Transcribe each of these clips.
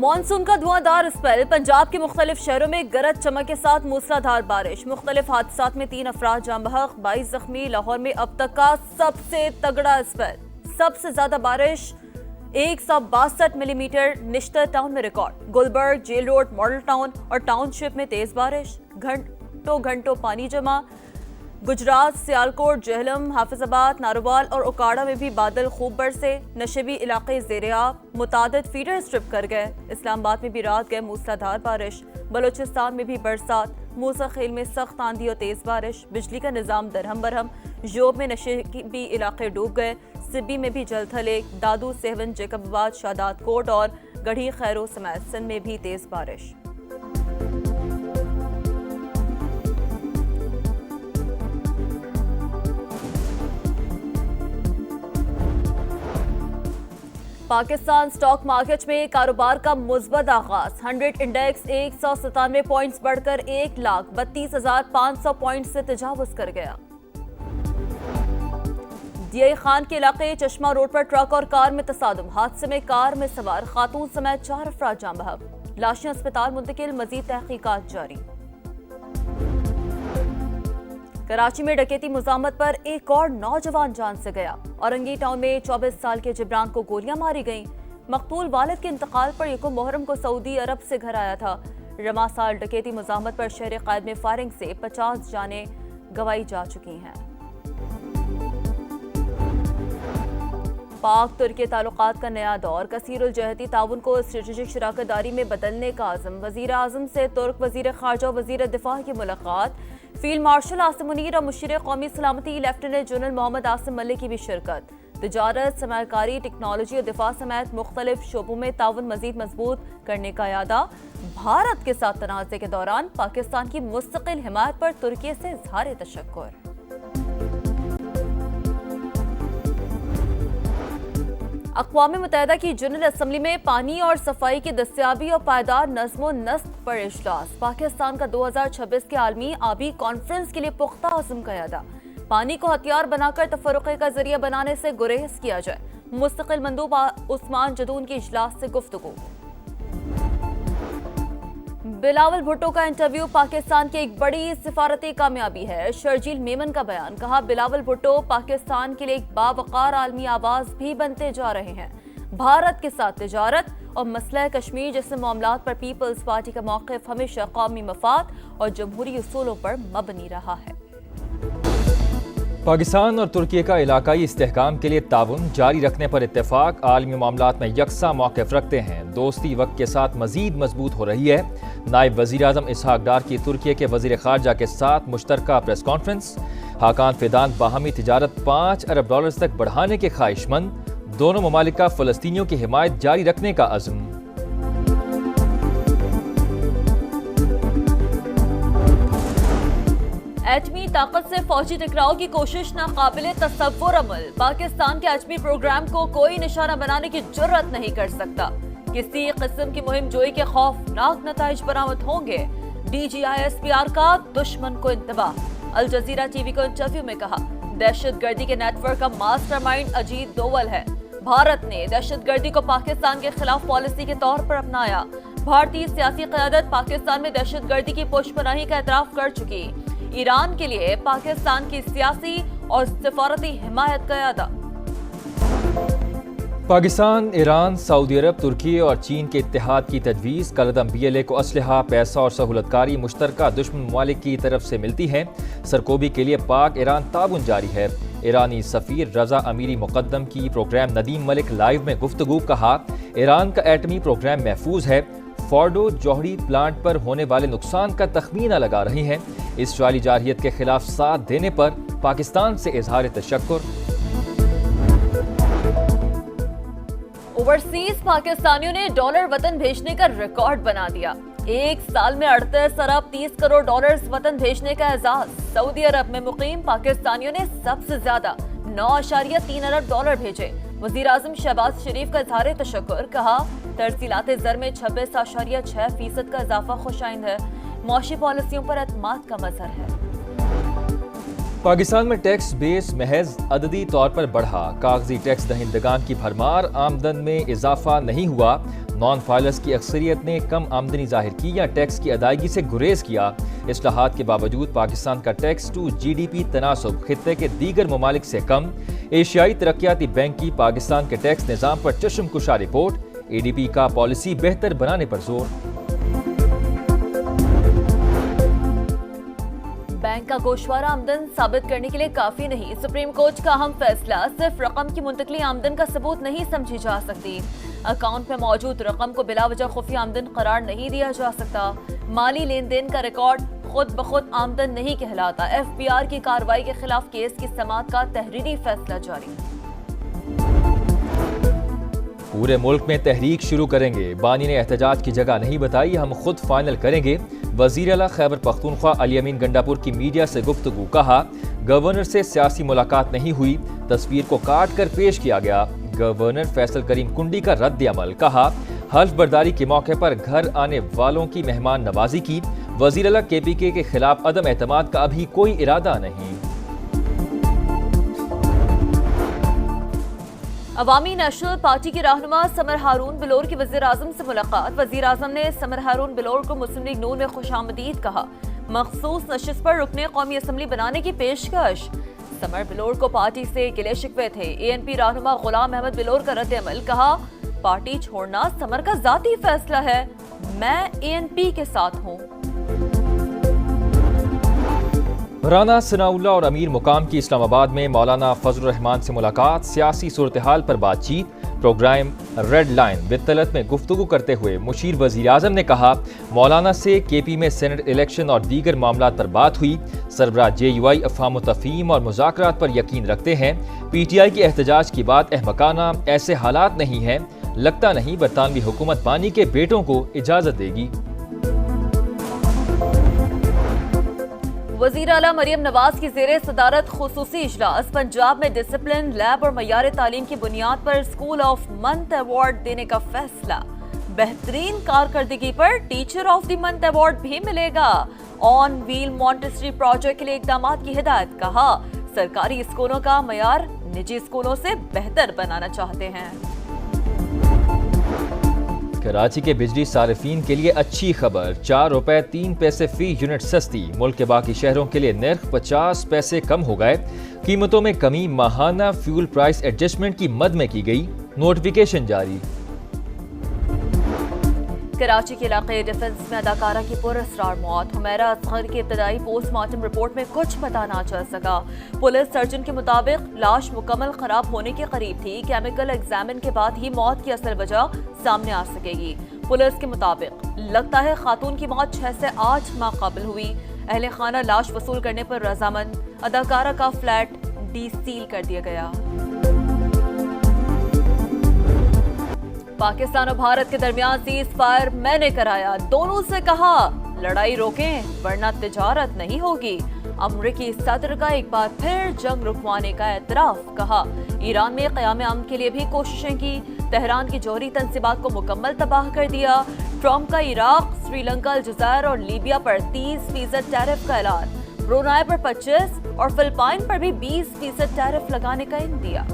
Monsoon का धुआंधार spell. Punjab के मुख्तलिफ शहरों में गरज चमक के साथ मूसलाधार बारिश। मुख्तलिफ हादसात में 3 अफराद जाँ बहक, 22 जख्मी। लाहौर में अब तक का सबसे तगड़ा स्पेल। सबसे ज्यादा बारिश 162 मिलीमीटर निश्तर टाउन में रिकॉर्ड। Gulberg, Jail Road, Model Town और टाउनशिप में तेज बारिश। घंटों घंटों पानी जमा। गुजरात, सियालकोट, जहलम, हाफिजाबाद, नारोवाल और ओकाड़ा में भी बादल खूब बरसे। नशेबी इलाके ज़ेर-ए-आब, मुतादिद फीडर स्ट्रिप कर गए। इस्लामाबाद में भी रात गए मूसलाधार बारिश। बलोचिस्तान में भी बरसात। मूसा खेल में सख्त आंधी और तेज बारिश। बिजली का निज़ाम दरहम बरहम। जोब में नशेबी इलाके डूब गए। सिब्बी में भी जल थले। दादू, सेवन, जेकबाबाद, शादात कोट और गढ़ी खैरो समेत सिंध में भी तेज बारिश। पाकिस्तान स्टॉक मार्केट में कारोबार का मुस्बत आगाज। 100 इंडेक्स 197 पॉइंट्स बढ़कर 1,32,500 पॉइंट से तजावुज कर गया। डीआई खान के इलाके चश्मा रोड पर ट्रक और कार में तसादुम। हादसे में कार में सवार खातून समेत 4 अफराद जाँ बहक। लाशें अस्पताल मुंतकिल, मजीद तहकीकात जारी। कराची में डकैती मुज़ाहमत पर एक और नौजवान जान से गया। औरंगी टाउन में 24 साल के जिब्रान को गोलियां मारी गईं। मकतूल वालिद के इंतकाल पर यकम मुहर्रम को सऊदी अरब से घर आया था। रमा साल डकैती मुज़ाहमत पर शहर क़ायद में फायरिंग से 50 जानें गंवाई जा चुकी हैं। पाक तुर्की ताल्लुकात का नया दौर। कसीरुल जहती ताउन को स्ट्रेटेजिक शराकतदारी में बदलने का आज़म। वज़ीर आज़म से तुर्क वज़ीर ख़ारजा और वज़ीर दिफा की मुलाकात। फील्ड मार्शल आसिम मुनीर और मुशीर कौमी सलामती लेफ्टिनेंट जनरल मोहम्मद आसिम मलिक की भी शिरकत। तिजारत, सरमायाकारी, टेक्नोलॉजी और दिफा समेत मुख्तलिफ शोबों में ताउन मजीद मजबूत करने का इरादा। भारत के साथ तनाज़े के दौरान पाकिस्तान की मुस्तकिल हिमायत पर तुर्की से इज़हार तशक्कुर। अक़वाम मुत्तहिदा की जनरल असम्बली में पानी और सफाई की दस्तयाबी और पायदार नज़्म नस्क पर इजलास। पाकिस्तान का 2026 के आलमी आबी कॉन्फ्रेंस के लिए पुख्ता अज़्म का इरादा। पानी को हथियार बनाकर तफर्रुक़े का जरिया बनाने से गुरेज किया जाए। मुस्तकिल मंदूब उस्मान जदून की इजलास से गुफ्तगू। बिलावल भुट्टो का इंटरव्यू पाकिस्तान की एक बड़ी सिफारती कामयाबी है। शर्जील मेमन का बयान। कहा, बिलावल भुट्टो पाकिस्तान के लिए एक बावकार आलमी आवाज भी बनते जा रहे हैं। भारत के साथ तिजारत और मसला कश्मीर जैसे मामलात पर पीपल्स पार्टी का मौक़िफ़ हमेशा कौमी मफाद और जमहूरी उसूलों पर मबनी रहा है। पाकिस्तान और तुर्की का इलाकाई इस्तेहकाम के लिए ताउन जारी रखने पर इत्तेफाक। आलमी मामलात में यकसा मौक़िफ़ रखते हैं। दोस्ती वक्त के साथ मजीद मजबूत हो रही है। नायब वज़ीर आज़म इसहाक डार की तुर्की के वज़ीर ख़ारजा के साथ मुश्तरका प्रेस कॉन्फ्रेंस। हाकान फिदान बाहमी तिजारत $5 अरब तक बढ़ाने के ख्वाहिशमंद। दोनों ममालिक का फ़लस्तीनियों की हिमायत जारी रखने का अज़्म। एटमी ताकत से फौजी टकराव की कोशिश नाकाबिले तसव्वुर अमल। पाकिस्तान के एटमी प्रोग्राम को कोई निशाना बनाने की जुर्रत नहीं कर सकता। किसी किस्म की मुहिम जोई के खौफनाक नताइज बरामद होंगे। DGISPR का दुश्मन को इंतबाह। अल जजीरा टीवी को इंटरव्यू में कहा, दहशतगर्दी के नेटवर्क का मास्टरमाइंड अजीत दोवल है। भारत ने दहशतगर्दी को पाकिस्तान के खिलाफ पॉलिसी के तौर पर अपनाया। भारतीय सियासी क़यादत पाकिस्तान में दहशतगर्दी की पुष्पनाही का एतराफ कर चुकी। ईरान के लिए पाकिस्तान की सियासी और सफारती हिमायत का इरादा। पाकिस्तान, ईरान, सऊदी अरब, तुर्की और चीन के इत्तेहाद की तजवीज़। कलदम BLA को असलहा, पैसा और सहूलतकारी मुश्तरका दुश्मन ममालिक की तरफ से मिलती है। सरकोबी के लिए पाक ईरान ताउन जारी है। ईरानी सफ़ीर रज़ा अमीरी मुक़द्दम की प्रोग्राम नदीम मलिक लाइव में गुफ्तगू। कहा, ईरान का एटमी प्रोग्राम महफूज है। फोर्डो जौहरी प्लांट पर होने वाले नुकसान का तखमीना लगा रही हैं। इसराइली जारहियत के खिलाफ साथ देने पर पाकिस्तान से इजहार तशक्कुर। ओवरसीज पाकिस्तानियों ने डॉलर वतन भेजने का रिकॉर्ड बना दिया। एक साल में 38 अरब 30 करोड़ डॉलर्स वतन भेजने का एजाज। सऊदी अरब में मुकीम पाकिस्तानियों ने सबसे ज्यादा 9.3 अरब डॉलर भेजे। वज़ीर आज़म शहबाज शरीफ का इजहार तशक्कुर। कहा, तरसीलाते ज़र में 26.6% का इजाफा खुशाइंद है। मौशी पॉलिसियों पर एतमाद का मजहर है। پاکستان میں ٹیکس بیس محض عددی طور پر بڑھا، کاغذی ٹیکس دہندگان کی بھرمار، آمدن میں اضافہ نہیں ہوا۔ نان فائلرز کی اکثریت نے کم آمدنی ظاہر کی یا ٹیکس کی ادائیگی سے گریز کیا۔ اصلاحات کے باوجود پاکستان کا tax to G D P تناسب خطے کے دیگر ممالک سے کم۔ ایشیائی ترقیاتی بینک کی پاکستان کے ٹیکس نظام پر چشم کشا رپورٹ، اے ڈی پی کا پالیسی بہتر بنانے پر زور۔ بینک کا گوشوارہ آمدن ثابت کرنے کے لیے کافی نہیں، سپریم کورٹ کا اہم فیصلہ، صرف رقم کی منتقلی آمدن کا ثبوت نہیں سمجھی جا سکتی۔ اکاؤنٹ میں موجود رقم کو بلا وجہ خفیہ آمدن قرار نہیں دیا جا سکتا۔ مالی لین دین کا ریکارڈ خود بخود آمدن نہیں کہلاتا۔ ایف بی آر کی کارروائی کے خلاف کیس کی سماعت کا تحریری فیصلہ جاری۔ پورے ملک میں تحریک شروع کریں گے، بانی نے احتجاج کی جگہ نہیں بتائی، ہم خود فائنل کریں گے۔ وزیر اعلیٰ خیبر پختونخوا علی امین گنڈاپور کی میڈیا سے گفتگو، کہا گورنر سے سیاسی ملاقات نہیں ہوئی، تصویر کو کاٹ کر پیش کیا گیا۔ گورنر فیصل کریم کنڈی کا رد عمل، کہا حلف برداری کے موقع پر گھر آنے والوں کی مہمان نوازی کی۔ وزیر اعلیٰ کے پی کے خلاف عدم اعتماد کا ابھی کوئی ارادہ نہیں۔ عوامی نیشنل پارٹی کے رہنما سمر ہارون بلور کی وزیر اعظم سے ملاقات، وزیر اعظم نے سمر ہارون بلور کو مسلم لیگ نون میں خوش آمدید کہا، مخصوص نشست پر رکن قومی اسمبلی بنانے کی پیشکش۔ سمر بلور کو پارٹی سے گلے شکوے تھے، اے این پی رہنما غلام احمد بلور کا رد عمل، کہا پارٹی چھوڑنا سمر کا ذاتی فیصلہ ہے، میں اے این پی کے ساتھ ہوں۔ رانا ثناء اللہ اور امیر مقام کی اسلام آباد میں مولانا فضل الرحمان سے ملاقات، سیاسی صورتحال پر بات چیت۔ پروگرام ریڈ لائن وطلت میں گفتگو کرتے ہوئے مشیر وزیر اعظم نے کہا مولانا سے کے پی میں سینٹ الیکشن اور دیگر معاملات پر بات ہوئی۔ سربراہ جے یو آئی افہام و تفہیم اور مذاکرات پر یقین رکھتے ہیں۔ پی ٹی آئی کے احتجاج کی بات احمقانہ، ایسے حالات نہیں ہیں، لگتا نہیں برطانوی حکومت بانی کے بیٹوں کو اجازت دے گی۔ وزیر اعلیٰ مریم نواز کی زیر صدارت خصوصی اجلاس، پنجاب میں ڈسپلن، لیب اور معیار تعلیم کی بنیاد پر اسکول آف منتھ ایوارڈ دینے کا فیصلہ۔ بہترین کارکردگی پر teacher of the month award بھی ملے گا۔ آن ویل مونٹیسری پروجیکٹ کے لیے اقدامات کی ہدایت، کہا سرکاری اسکولوں کا معیار نجی اسکولوں سے بہتر بنانا چاہتے ہیں۔ کراچی کے بجلی صارفین کے لیے اچھی خبر، 4 روپے 3 پیسے فی یونٹ سستی۔ ملک کے باقی شہروں کے لیے نرخ 50 پیسے کم ہو گئے۔ قیمتوں میں کمی، ماہانہ فیول پرائس ایڈجسٹمنٹ کی مد میں کی گئی، نوٹیفیکیشن جاری۔ کراچی کے علاقے ڈیفنس میں اداکارہ کی پراسرار موت، حمیرہ اصغر کی ابتدائی پوسٹ مارٹم رپورٹ میں کچھ پتہ نہ چل سکا۔ پولیس سرجن کے مطابق لاش مکمل خراب ہونے کے قریب تھی، کیمیکل ایگزامن کے بعد ہی موت کی اصل وجہ سامنے آ سکے گی۔ پولیس کے مطابق لگتا ہے خاتون کی موت 6 سے 8 ماہ قبل ہوئی۔ اہل خانہ لاش وصول کرنے پر رضامند، اداکارہ کا فلیٹ ڈی سیل کر دیا گیا۔ پاکستان اور بھارت کے درمیان سیز فائر میں نے کرایا، دونوں سے کہا لڑائی روکیں ورنہ تجارت نہیں ہوگی۔ امریکی صدر کا ایک بار پھر جنگ رکوانے کا اعتراف، کہا ایران میں قیام امن کے لیے بھی کوششیں کی، تہران کی جوہری تنصیبات کو مکمل تباہ کر دیا۔ ٹرمپ کا عراق، سری لنکا، الجزائر اور لیبیا پر 30% ٹیرف کا اعلان، برونائی پر 25 اور فلپائن پر بھی 20% ٹیرف لگانے کا عندیہ۔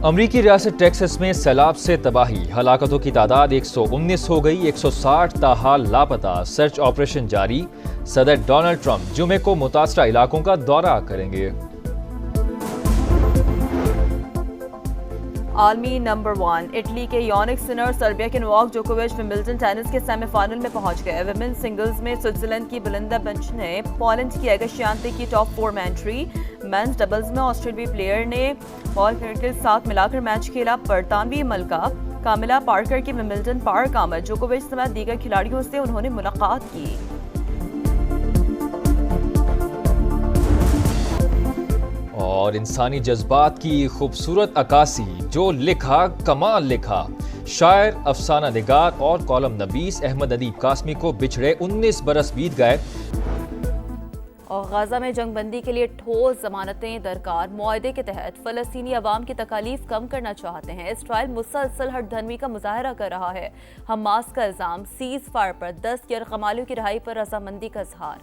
امریکی ریاست ٹیکسس میں سیلاب سے تباہی، ہلاکتوں کی تعداد 119 ہو گئی، 160 تاحال لاپتہ، سرچ آپریشن جاری۔ صدر ڈونلڈ ٹرمپ جمعے کو متاثرہ علاقوں کا دورہ کریں گے۔ عالمی نمبر 1 اٹلی کے یونک سنر، سربیا کے نوواک جوکووچ ومبلڈن ٹینس کے سیمی فائنل میں پہنچ گئے۔ ویمن سنگلز میں سوئٹزرلینڈ کی بلندا بنچ نے پولینڈ کی ایگا شیانتے کی ٹاپ 4 میں انٹری۔ مینز ڈبلز میں آسٹریلوی پلیئر نے پال فیلڈ کے ساتھ ملا کر میچ کھیلا۔ برطانوی ملکہ کاملا پارکر کی ومبلڈن پارک آمد، جوکووچ سمیت دیگر کھلاڑیوں سے انہوں نے ملاقات کی۔ اور انسانی جذبات کی خوبصورت عکاسی، جو لکھا کمال لکھا۔ شاعر، افسانہ نگار اور کالم نویس احمد ادیب قاسمی کو بچھڑے 19 برس بیت گئے۔ اور غزہ میں جنگ بندی کے لیے ٹھوس ضمانتیں درکار، معاہدے کے تحت فلسطینی عوام کی تکالیف کم کرنا چاہتے ہیں۔ اسرائیل مسلسل ہٹ دھرمی کا مظاہرہ کر رہا ہے۔ حماس کا الزام، سیز فائر پر 10 یرغمالیوں کی رہائی پر رضامندی کا اظہار۔